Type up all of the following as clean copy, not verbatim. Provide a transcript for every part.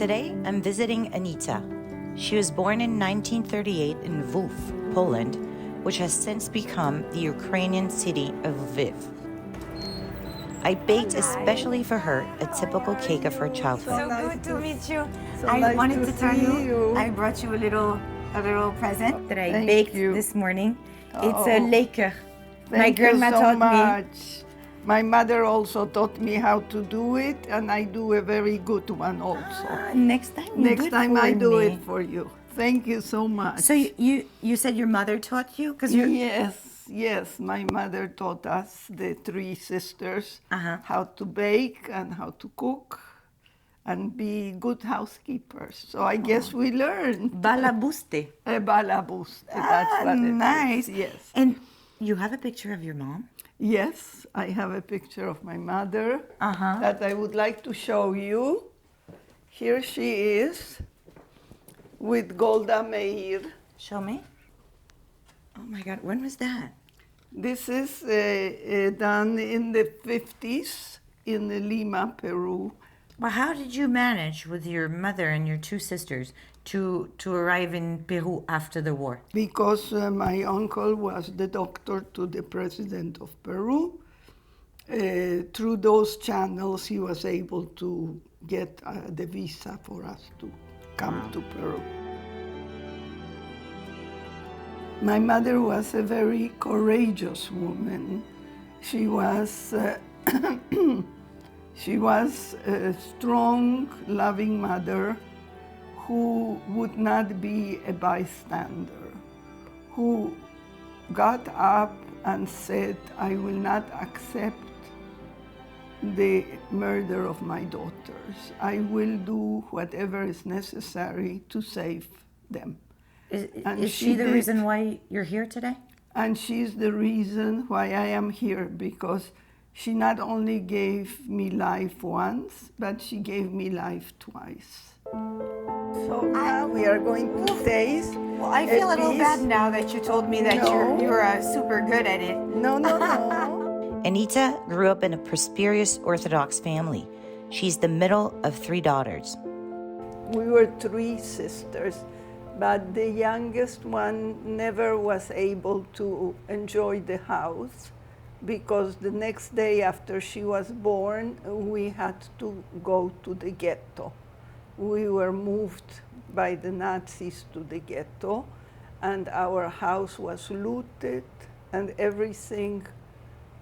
Today, I'm visiting Anita. She was born in 1938 in Lwów, Poland, which has since become the Ukrainian city of Lviv. I baked especially for her a typical cake of her childhood. So good to meet you. So I nice wanted to to tell see you. I brought you a little present that I Thank baked you. this morning. It's Oh. a lekker. My Thank grandma you so taught me. much. My mother also taught me how to do it, and I do a very good one also. Next time, you Next do it time for I do me. it for you. Thank you so much. So you said your mother taught you because you're Yes, my mother taught us, the three sisters, Uh-huh. how to bake and how to cook and be good housekeepers. So I guess we learned. balabuste. A balabuste, that's what it is. Nice. Yes. And you have a picture of your mom? Yes, I have a picture of my mother Uh-huh. that I would like to show you. Here she is with Golda Meir. Show me. Oh my God, when was that? This is done in the 50s in Lima, Peru. Well, how did you manage with your mother and your two sisters to arrive in Peru after the war? Because my uncle was the doctor to the president of Peru. Through those channels, he was able to get the visa for us to come to Peru. My mother was a very courageous woman. She was she was a strong, loving mother who would not be a bystander, who got up and said, I will not accept the murder of my daughters. I will do whatever is necessary to save them. And Is she the did. reason why you're here today? And she's the reason why I am here, because she not only gave me life once, but she gave me life twice. So now we are going to taste. Well, I feel a little piece. bad now that you told me that No. you're super good at it. No, no, no. Anita grew up in a prosperous Orthodox family. She's the middle of three daughters. We were three sisters, but the youngest one never was able to enjoy the house because the next day after she was born, we had to go to the ghetto. We were moved by the Nazis to the ghetto, and our house was looted, and everything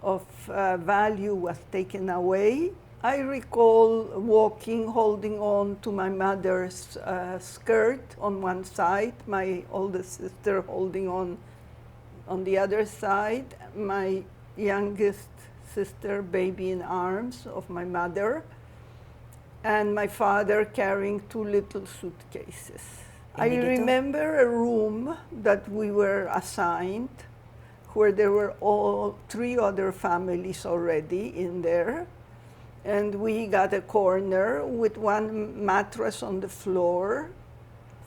of value was taken away. I recall walking, holding on to my mother's skirt on one side, my oldest sister holding on the other side, my youngest sister baby in arms of my mother, and my father carrying two little suitcases. I remember a room that we were assigned where there were all three other families already in there. And we got a corner with one mattress on the floor.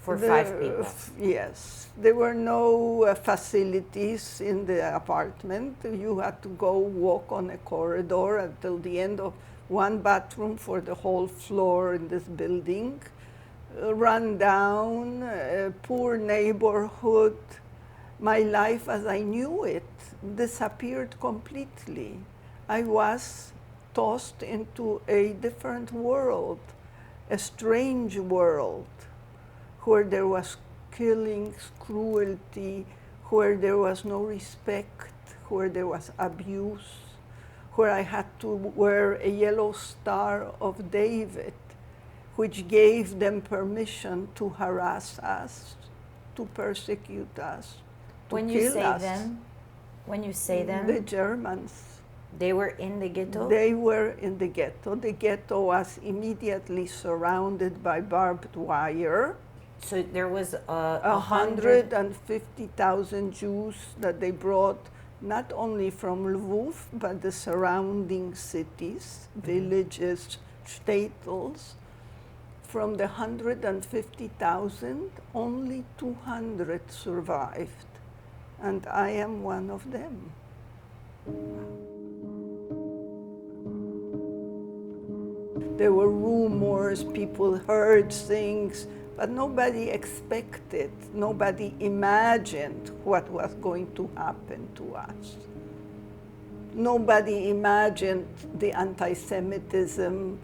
For 5 people. Yes. There were no facilities in the apartment. You had to go walk on a corridor until the end of one bathroom for the whole floor in this building. Run down, poor neighborhood. My life as I knew it disappeared completely. I was tossed into a different world, a strange world, where there was killings, cruelty, where there was no respect, where there was abuse, where I had to wear a yellow star of David, which gave them permission to harass us, to persecute us, to When you kill say us. them, The Germans. they were in the ghetto? They were in the ghetto. The ghetto was immediately surrounded by barbed wire. So there was 150,000 Jews that they brought not only from Lwów, but the surrounding cities, villages, shtetls. From the 150,000, only 200 survived. And I am one of them. There were rumors, people heard things, but nobody expected, nobody imagined what was going to happen to us. Nobody imagined the anti-Semitism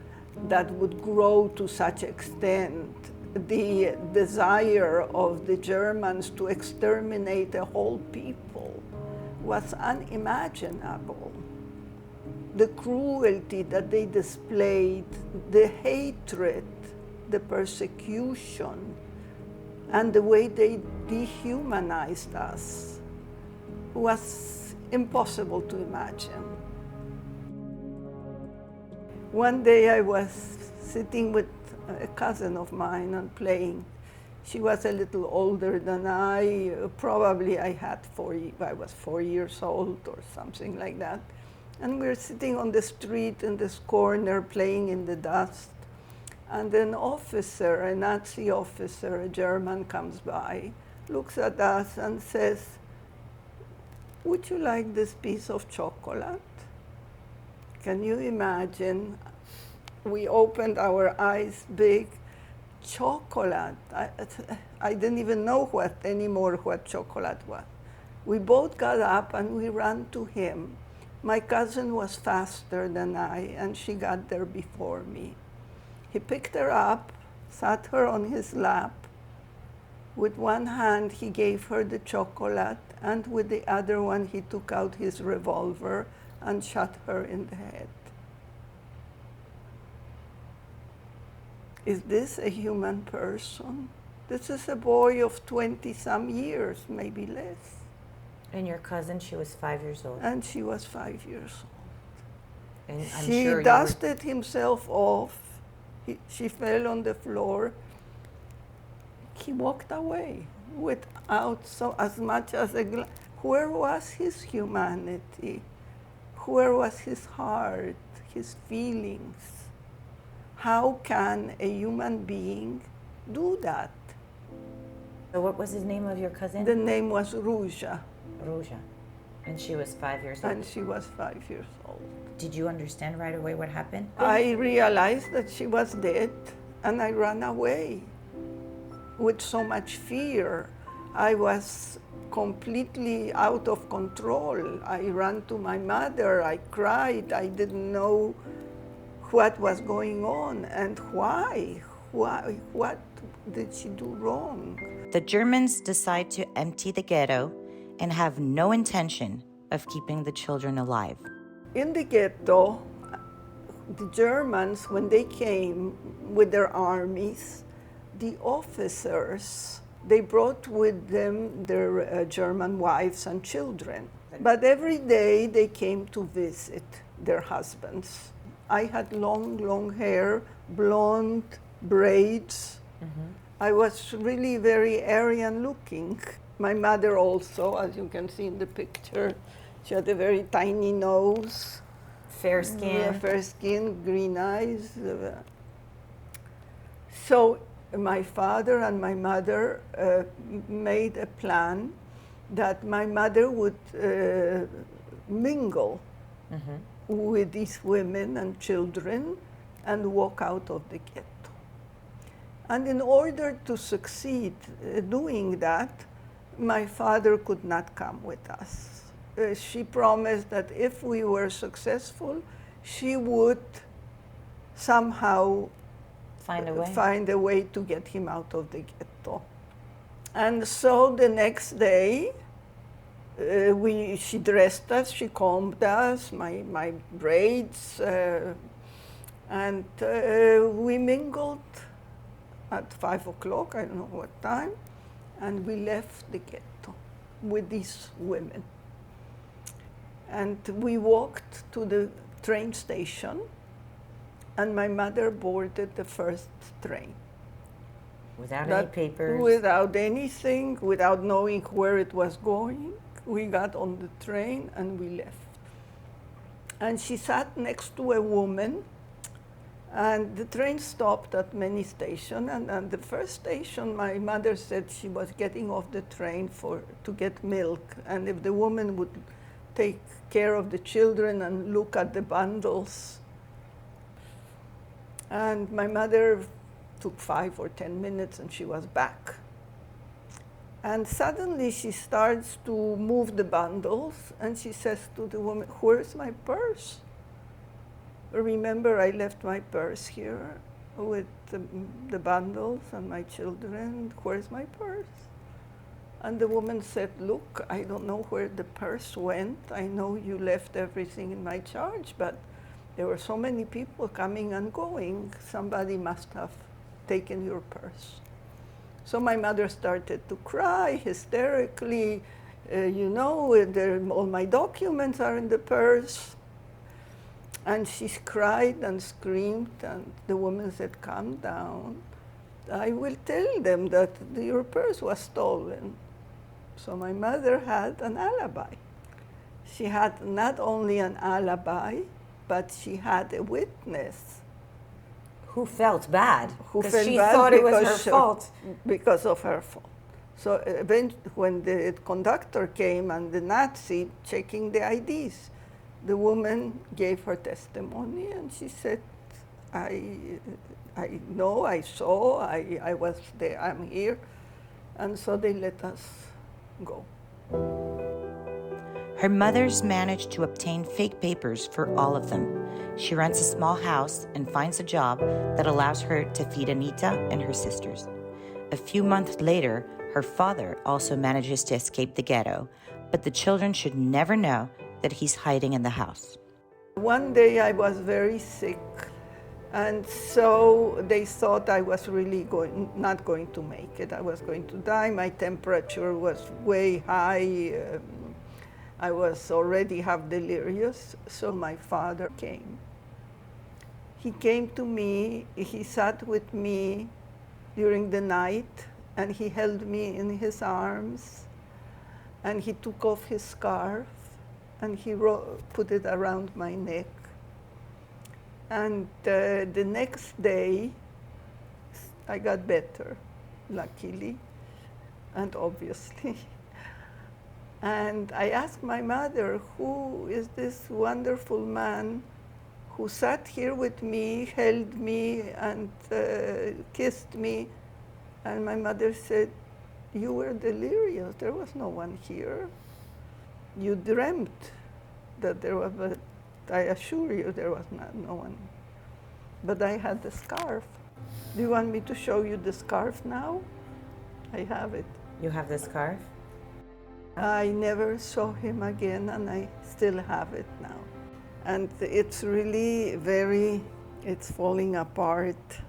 that would grow to such extent, the desire of the Germans to exterminate a whole people was unimaginable. The cruelty that they displayed, the hatred, the persecution, and the way they dehumanized us was impossible to imagine. One day I was sitting with a cousin of mine and playing. She was a little older than I. Probably I was 4 years old or something like that. And we were sitting on the street in this corner playing in the dust. And an officer, a Nazi officer, a German, comes by, looks at us and says, "Would you like this piece of chocolate?" Can you imagine? We opened our eyes big. Chocolate. I didn't even know what chocolate was. We both got up and we ran to him. My cousin was faster than I, and she got there before me. He picked her up, sat her on his lap. With one hand, he gave her the chocolate, and with the other one, he took out his revolver and shot her in the head. Is this a human person? This is a boy of 20-some years, maybe less. And your cousin, she was 5 years old. And she was 5 years old. And I'm She sure dusted himself off. She fell on the floor. He walked away without as much as a glance. Where was his humanity? Where was his heart, his feelings? How can a human being do that? So what was the name of your cousin? The name was Ruja, Roja. And she was 5 years old. and she was 5 years old. Did you understand right away what happened? I realized that she was dead, and I ran away with so much fear. I was completely out of control. I ran to my mother, I cried, I didn't know what was going on and why. What did she do wrong? The Germans decide to empty the ghetto and have no intention of keeping the children alive. In the ghetto, the Germans, when they came with their armies, the officers, they brought with them their German wives and children. But every day they came to visit their husbands. I had long hair, blonde braids. Mm-hmm. I was really very Aryan looking. My mother also, as you can see in the picture, she had a very tiny nose. Fair skin. Yeah, fair skin, green eyes. So my father and my mother made a plan that my mother would mingle with these women and children and walk out of the ghetto. And in order to succeed doing that, my father could not come with us. She promised that if we were successful, she would somehow find a way to get him out of the ghetto. And so the next day, she dressed us, she combed us, my braids, and we mingled at 5 o'clock, I don't know what time, and we left the ghetto with these women. And we walked to the train station, and my mother boarded the first train. Without any papers? Without anything, without knowing where it was going. We got on the train and we left. And she sat next to a woman, and the train stopped at many stations. And the first station, my mother said she was getting off the train to get milk. And if the woman would take care of the children and look at the bundles. And my mother took 5 or 10 minutes and she was back. And suddenly she starts to move the bundles and she says to the woman, "Where's my purse? Remember, I left my purse here with the bundles and my children. Where's my purse?" And the woman said, "Look, I don't know where the purse went. I know you left everything in my charge, but there were so many people coming and going. Somebody must have taken your purse." So my mother started to cry hysterically. All my documents are in the purse. And she cried and screamed, and the woman said, "Calm down. I will tell them that your purse was stolen." So my mother had an alibi. She had not only an alibi, but she had a witness. Who felt bad? Who Because felt she bad thought it was her because fault. Because of her fault. So when the conductor came and the Nazi checking the IDs, the woman gave her testimony and she said, I know, I saw, I was there, I'm here. And so they let us go. Her mother's managed to obtain fake papers for all of them. She rents a small house and finds a job that allows her to feed Anita and her sisters. A few months later, her father also manages to escape the ghetto, but the children should never know that he's hiding in the house. One day I was very sick, and so they thought I was really not going to make it. I was going to die. My temperature was way high. I was already half delirious, so my father came. He came to me, he sat with me during the night, and he held me in his arms, and he took off his scarf, and he put it around my neck. And the next day, I got better, luckily, and obviously. And I asked my mother, "Who is this wonderful man who sat here with me, held me, and kissed me?" And my mother said, "You were delirious. There was no one here. You dreamt that there was, but I assure you there was no one. But I had the scarf. Do you want me to show you the scarf now? I have it." You have the scarf? I never saw him again, and I still have it now. And it's really it's falling apart,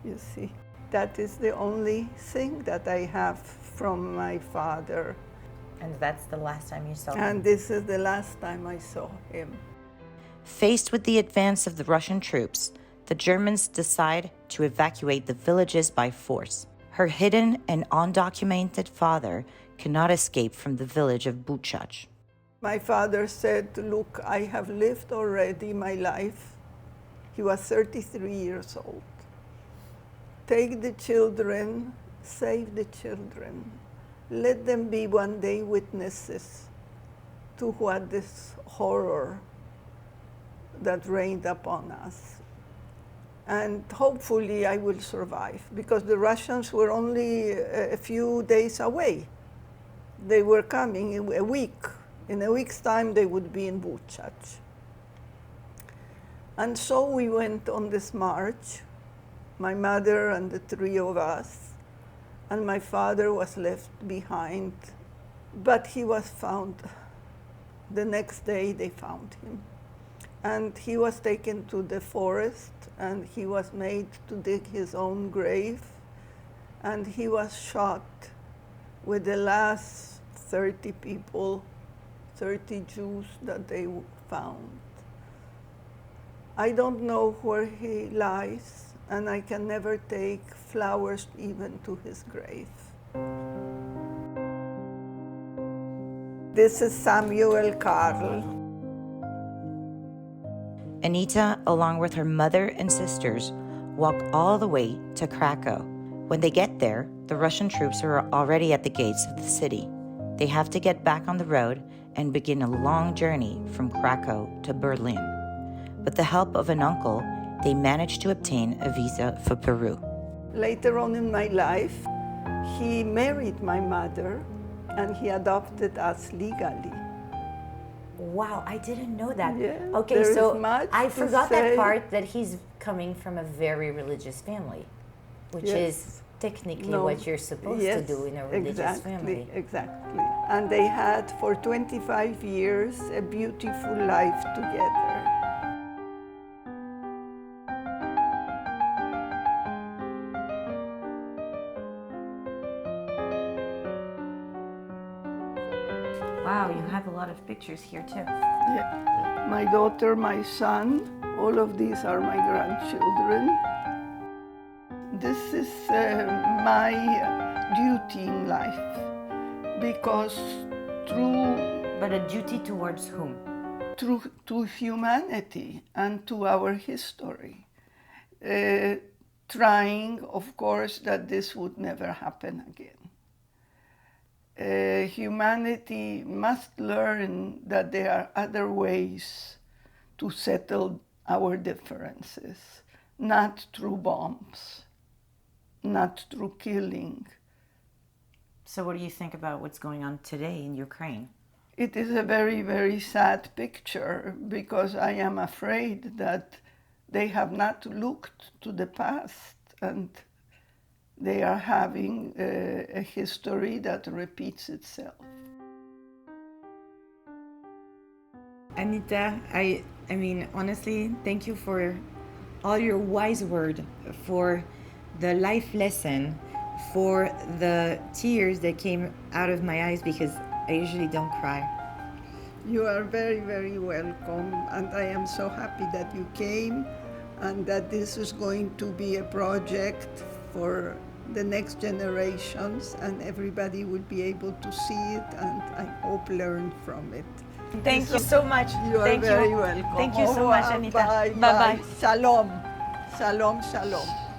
you see. That is the only thing that I have from my father. And that's the last time you saw him? And this is the last time I saw him. Faced with the advance of the Russian troops, the Germans decide to evacuate the villages by force. Her hidden and undocumented father cannot escape from the village of Buchach. My father said, "Look, I have lived already my life." He was 33 years old. "Take the children, save the children. Let them be one day witnesses to what this horror that rained upon us. And hopefully I will survive," because the Russians were only a few days away. They were coming in a week. In a week's time, they would be in Buchach. And so we went on this march, my mother and the three of us, and my father was left behind. But he was found. The next day, they found him. And he was taken to the forest, and he was made to dig his own grave, and he was shot with the last 30 people, 30 Jews that they found. I don't know where he lies, and I can never take flowers even to his grave. This is Samuel Karl. Anita, along with her mother and sisters, walk all the way to Krakow. When they get there, the Russian troops are already at the gates of the city. They have to get back on the road and begin a long journey from Krakow to Berlin. With the help of an uncle, they managed to obtain a visa for Peru. Later on in my life, he married my mother and he adopted us legally. Wow, I didn't know that. Yeah, Okay, there so is much I to forgot say. that part that he's coming from a very religious family, which Yes. is technically No, what you're supposed to do in a religious family. Exactly. And they had for 25 years a beautiful life together. Wow, you have a lot of pictures here too. Yeah. My daughter, my son, all of these are my grandchildren. This is my duty in life because But a duty towards whom? to humanity and to our history, trying, of course, that this would never happen again. Humanity must learn that there are other ways to settle our differences, not through bombs, not through killing. So what do you think about what's going on today in Ukraine? It is a very, very sad picture because I am afraid that they have not looked to the past and they are having a history that repeats itself. Anita, I mean, honestly, thank you for all your wise word, for the life lesson, for the tears that came out of my eyes because I usually don't cry. You are very, very welcome, and I am so happy that you came and that this is going to be a project for the next generations and everybody will be able to see it and I hope learn from it. Thank you so much. You are Thank very you. welcome. Thank you so much, Anita. Bye, Bye-bye. Shalom. Shalom, shalom.